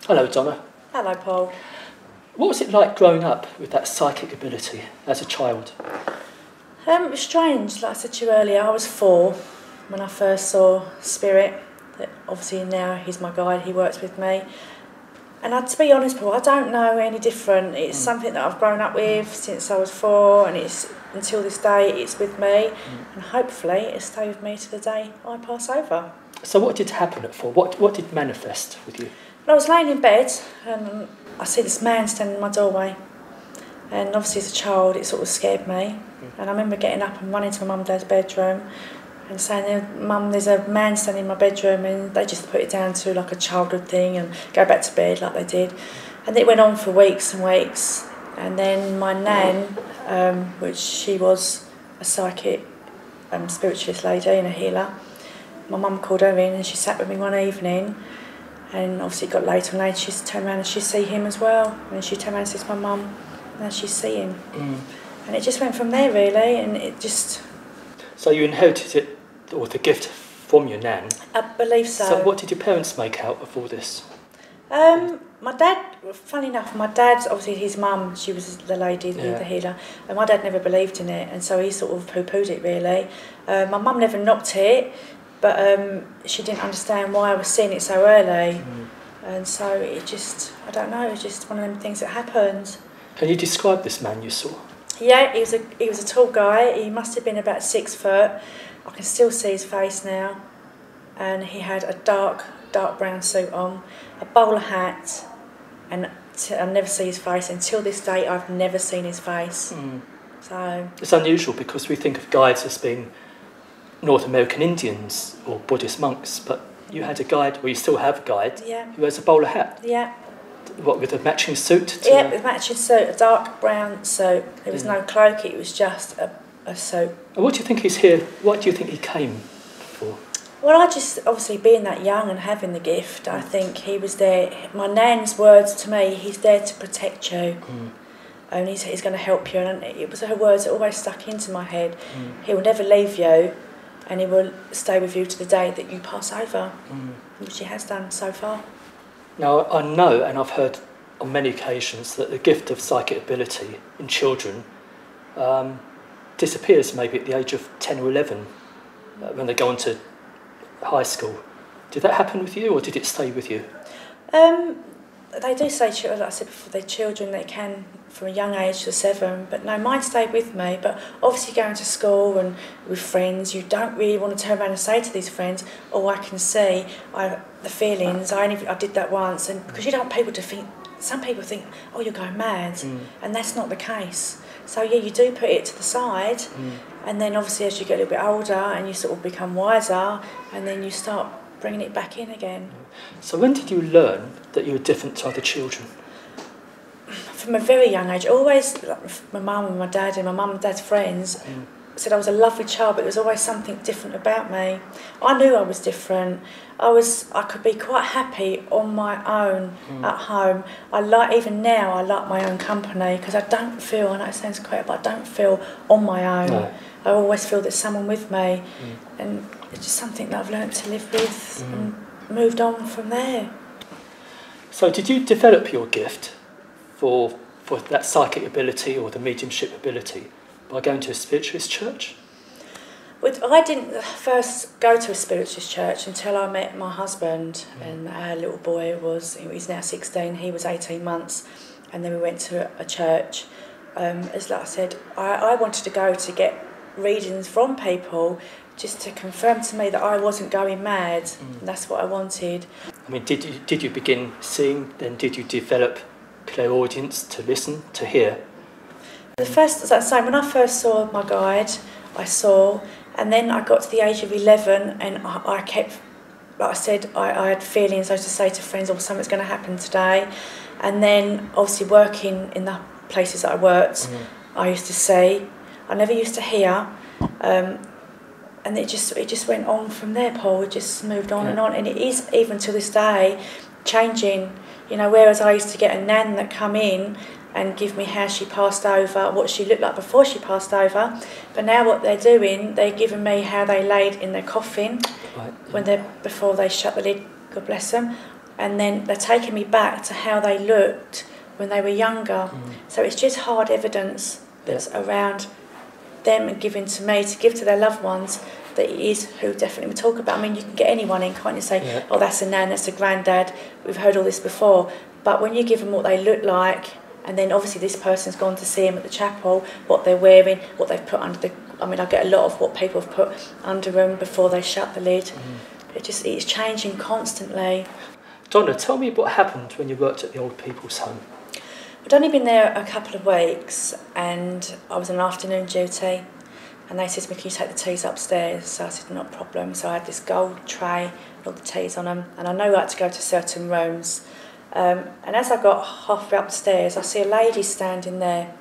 Hello, Donna. Hello, Paul. What was it like growing up with that psychic ability as a child? It was strange. Like I said to you earlier, I was 4 when I first saw Spirit. That obviously now he's my guide, he works with me. And to be honest, Paul, I don't know any different. It's something that I've grown up with since I was 4, and it's until this day it's with me. And hopefully it'll stay with me to the day I pass over. So what did happen at 4? What did manifest with you? Well, I was laying in bed and I see this man standing in my doorway. And obviously as a child it sort of scared me. And I remember getting up and running to my mum and dad's bedroom and saying, Mum, there's a man standing in my bedroom, and they just put it down to like a childhood thing and go back to bed like they did. And it went on for weeks and weeks. And then my nan, which she was a psychic spiritualist lady and a healer, my mum called her in and she sat with me one evening, and obviously it got later and later, she turned around and she see him as well. And she turned around and says, my mum, now she see him. And it just went from there really, and it just... So you inherited it, or the gift, from your nan? I believe so. So what did your parents make out of all this? My dad, funny enough, my dad's, obviously his mum, she was the lady, the healer, and my dad never believed in it, and so he sort of poo-pooed it really. My mum never knocked it, but she didn't understand why I was seeing it so early. And so it just, I don't know, it's just one of them things that happened. Can you describe this man you saw? Yeah, he was a tall guy. He must have been about 6 foot. I can still see his face now. And he had a dark brown suit on, a bowler hat, and I never see his face. Until this day, I've never seen his face. So it's unusual because we think of guides as being North American Indians or Buddhist monks, but you had a guide, or you still have a guide, who wears a bowler hat. Yeah. What, with a matching suit? Yeah, with a matching suit, a dark brown suit. There was no cloak, it was just a suit. And what do you think he's here, what do you think he came for? Well, I just, obviously being that young and having the gift, I think he was there. My nan's words to me, he's there to protect you. And he's going to help you. And it was her words that always stuck into my head. He will never leave you, and he will stay with you to the day that you pass over, which he has done so far. Now, I know, and I've heard on many occasions, that the gift of psychic ability in children disappears maybe at the age of 10 or 11 when they go on to high school. Did that happen with you, or did it stay with you? They do say, like I said before, they're children, they can from a young age to 7, but no, mine stayed with me. But obviously going to school and with friends, you don't really want to turn around and say to these friends, oh, I can see the feelings, I did that once, and because you don't want people to think, some people think, oh, you're going mad, and that's not the case. So yeah, you do put it to the side, and then obviously as you get a little bit older and you sort of become wiser, and then you start bringing it back in again. So when did you learn that you were different to other children? From a very young age, always, like, my mum and my dad and my mum and dad's friends said I was a lovely child, but there was always something different about me. I knew I was different. I could be quite happy on my own at home. Even now, I like my own company, because I don't feel, I know it sounds crazy, but I don't feel on my own. No. I always feel there's someone with me, and it's just something that I've learnt to live with and moved on from there. So did you develop your gift for that psychic ability or the mediumship ability by going to a spiritualist church? I didn't first go to a spiritualist church until I met my husband, and our little boy he's now 16, he was 18 months, and then we went to a church. As like I said, I wanted to go to get readings from people just to confirm to me that I wasn't going mad, and that's what I wanted. I mean, did you begin seeing, then did you develop clairaudience to listen, to hear? The first, as I say, when I first saw my guide, I saw, and then I got to the age of 11, and I kept, like I said, I had feelings. I used to say to friends, oh, something's going to happen today. And then, obviously, working in the places that I worked, I used to see. I never used to hear. And it just went on from there, Paul. It just moved on and on. And it is, even to this day, changing. You know, whereas I used to get a nan that come in and give me how she passed over, what she looked like before she passed over. But now what they're doing, they're giving me how they laid in their coffin before they shut the lid, God bless them. and then they're taking me back to how they looked when they were younger. So it's just hard evidence that's around them and given to me to give to their loved ones that it is who definitely we talk about. I mean, you can get anyone in, can't you, say, oh, that's a nan, that's a granddad, we've heard all this before. But when you give them what they look like, and then obviously this person's gone to see him at the chapel, what they're wearing, what they've put under the... I mean, I get a lot of what people have put under them before they shut the lid. It's changing constantly. Donna, tell me what happened when you worked at the old people's home. I'd only been there a couple of weeks, and I was on afternoon duty, and they said to me, can you take the teas upstairs? So I said, not a problem. So I had this gold tray with all the teas on them, and I know I had to go to certain rooms. And as I got halfway up the stairs, I see a lady standing there.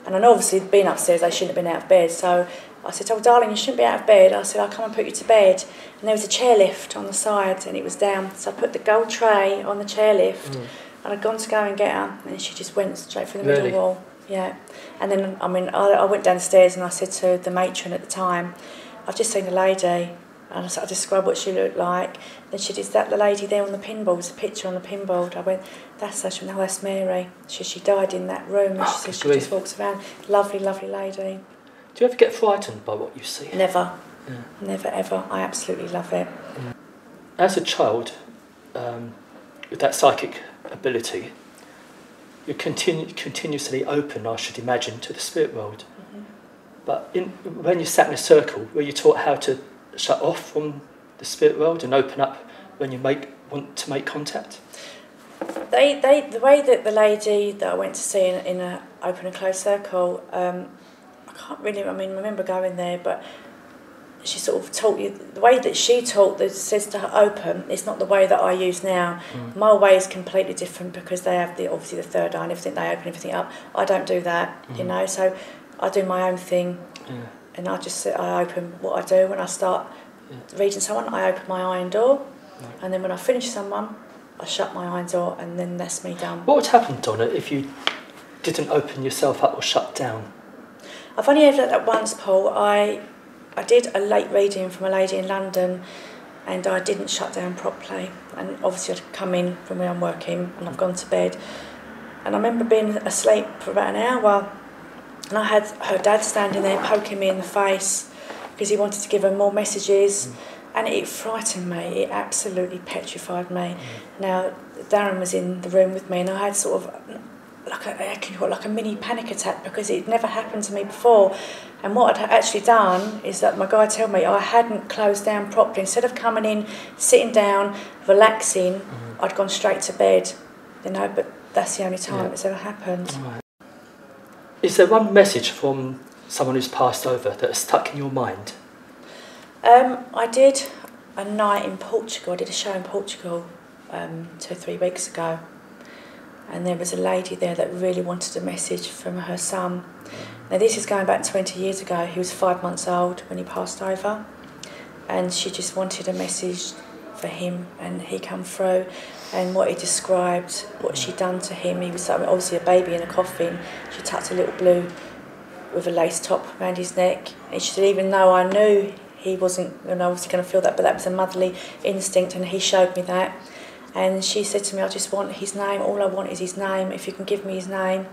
And I know obviously being upstairs, they shouldn't have been out of bed. So I said, oh, darling, you shouldn't be out of bed. I said, I'll come and put you to bed. And there was a chairlift on the side, and it was down. So I put the gold tray on the chairlift, and I'd gone to go and get her, and she just went straight through the middle wall. Yeah. And then, I mean, I went downstairs, and I said to the matron at the time, I've just seen a lady. And I described what she looked like. Then she said, is that the lady there on the pinboard? There's a picture on the pinboard. I went, that's her. She went, no, that's Mary. She died in that room. And she said she just walks around. Lovely, lovely lady. Do you ever get frightened by what you see? Never. Never, ever. I absolutely love it. As a child, with that psychic ability, you're continuously open, I should imagine, to the spirit world. But when you sat in a circle, were you taught how to shut off from the spirit world and open up when you want to make contact? The way that the lady that I went to see in an open and closed circle, I can't really, I remember going there, but she sort of taught you, the way that she taught that says to her open, it's not the way that I use now. My way is completely different because they have obviously the third eye and everything, they open everything up. I don't do that, you know, so I do my own thing. And I open what I do when I start reading someone. I open my iron door, and then when I finish someone, I shut my iron door, and then that's me done. What would happen, Donna, if you didn't open yourself up or shut down? I've only ever done that once, Paul. I did a late reading from a lady in London, and I didn't shut down properly. And obviously I'd come in from where I'm working, and I've gone to bed. And I remember being asleep for about an hour, and I had her dad standing there poking me in the face because he wanted to give her more messages, and it frightened me. It absolutely petrified me. Now, Darren was in the room with me, and I had sort of like a mini panic attack because it never happened to me before. And what I'd actually done is that my guy told me I hadn't closed down properly. Instead of coming in, sitting down, relaxing, I'd gone straight to bed. You know, but that's the only time it's ever happened. Is there one message from someone who's passed over that has stuck in your mind? I did a night in Portugal. I did a show in Portugal 2 or 3 weeks ago, and there was a lady there that really wanted a message from her son. Now this is going back 20 years ago. He was 5 months old when he passed over, and she just wanted a message for him, and he come through. And what he described, what she'd done to him, he was obviously a baby in a coffin. She tucked a little blue with a lace top around his neck. And she said, even though I knew he wasn't obviously going to feel that, but that was a motherly instinct, and he showed me that. And she said to me, I just want his name. All I want is his name. If you can give me his name.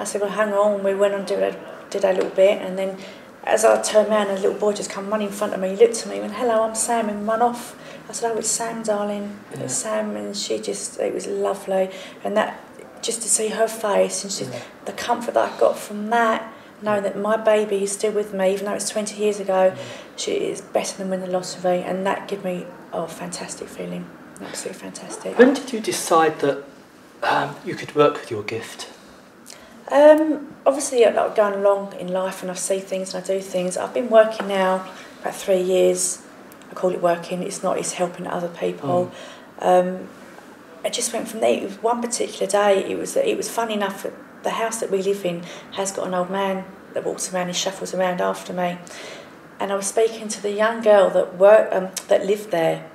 I said, well, hang on. We went and did a little bit, and then as I turned around, a little boy just come running in front of me. He looked at me and went, hello, I'm Sam, and run off. I said, oh, it's Sam, darling. It's Sam. And she just, it was lovely. And that, just to see her face, and she, the comfort that I got from that, knowing that my baby is still with me, even though it's 20 years ago, she is better than winning the lottery. And that gave me, a fantastic feeling. Absolutely fantastic. When did you decide that you could work with your gift? Obviously, like going along in life, and I see things and I do things. I've been working now about 3 years. I call it working. It's not. It's helping other people. I just went from there. It was one particular day. It was funny enough that the house that we live in has got an old man that walks around. He shuffles around after me, and I was speaking to the young girl that lived there.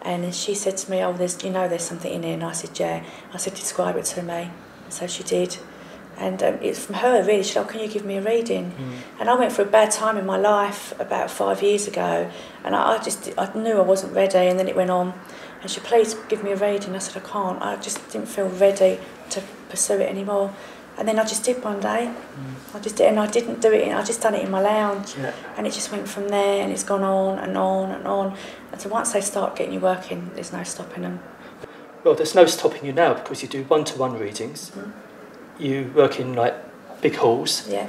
And she said to me, oh, there's something in here. And I said, yeah. I said, describe it to me. So she did. And it's from her, really. She said, oh, can you give me a reading? And I went through a bad time in my life about 5 years ago. And I knew I wasn't ready. And then it went on. and she, please give me a reading. I said, I can't. I just didn't feel ready to pursue it anymore. And then I just did one day. I just did, and I didn't do it. I just done it in my lounge, and it just went from there, and it's gone on and on and on. And so once they start getting you working, there's no stopping them. Well, there's no stopping you now because you do one-to-one readings. You work in like big halls. Yeah.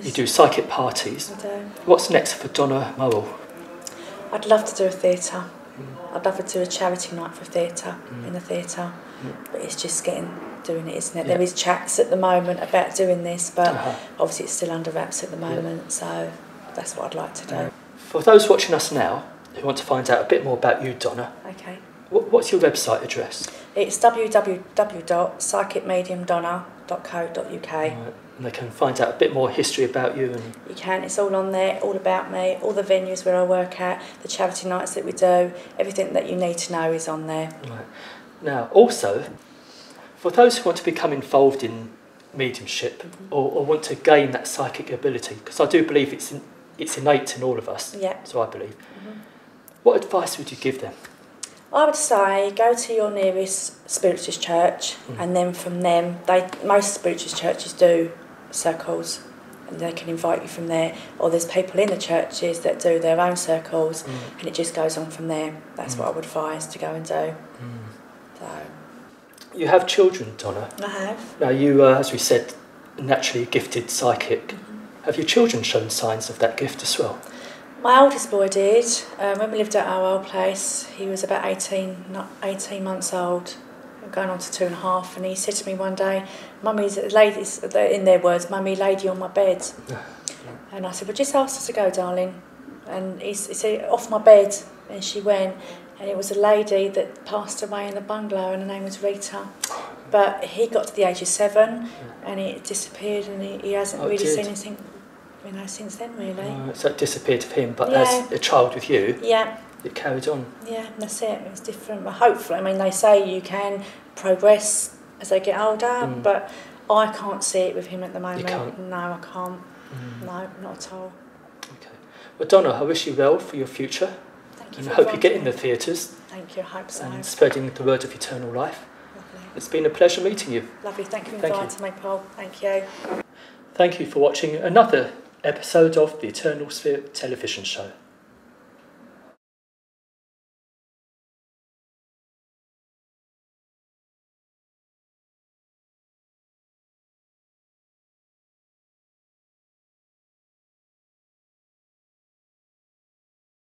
You do psychic parties. I do. What's next for Donna Murrell? I'd love to do a theatre. I'd love to do a charity night for theatre in the theatre, but it's just doing it, isn't it? There is chats at the moment about doing this, but obviously it's still under wraps at the moment, so that's what I'd like to do. For those watching us now who want to find out a bit more about you, Donna, okay, what's your website address? It's www.psychicmediumdonna.co.uk. And they can find out a bit more history about you. And you can, it's all on there, all about me, all the venues where I work at, the charity nights that we do, everything that you need to know is on there. Right. Now, also, for those who want to become involved in mediumship or want to gain that psychic ability, because I do believe it's innate in all of us, so I believe, what advice would you give them? I would say go to your nearest spiritualist church, and then from them, most spiritualist churches do circles, and they can invite you from there. Or there's people in the churches that do their own circles, and it just goes on from there. That's what I would advise to go and do. So. You have children, Donna. I have. Now you, as we said, naturally gifted psychic. Have your children shown signs of that gift as well? My oldest boy did. When we lived at our old place, he was about 18 months old, going on to 2.5, and he said to me one day, "Mummy's ladies," in their words, "Mummy, lady on my bed." And I said, "Well, just ask her to go, darling." And he said, "Off my bed," and she went, and it was a lady that passed away in the bungalow, and her name was Rita. But he got to the age of 7, and it disappeared, and he hasn't really seen anything, since then, really. So it disappeared for him, but as a child with you, it carried on. Yeah, that's it. It was different. But hopefully, they say you can progress as they get older, but I can't see it with him at the moment. You can't? No, I can't. No, not at all. Okay. Well, Donna, I wish you well for your future. Thank you. And I hope you get in the theatres. Thank you, I hope so. And spreading the word of eternal life. Lovely. It's been a pleasure meeting you. Lovely. Thank you for inviting me, Paul. Thank you. Thank you for watching another episode of the Eternal Spirit television show.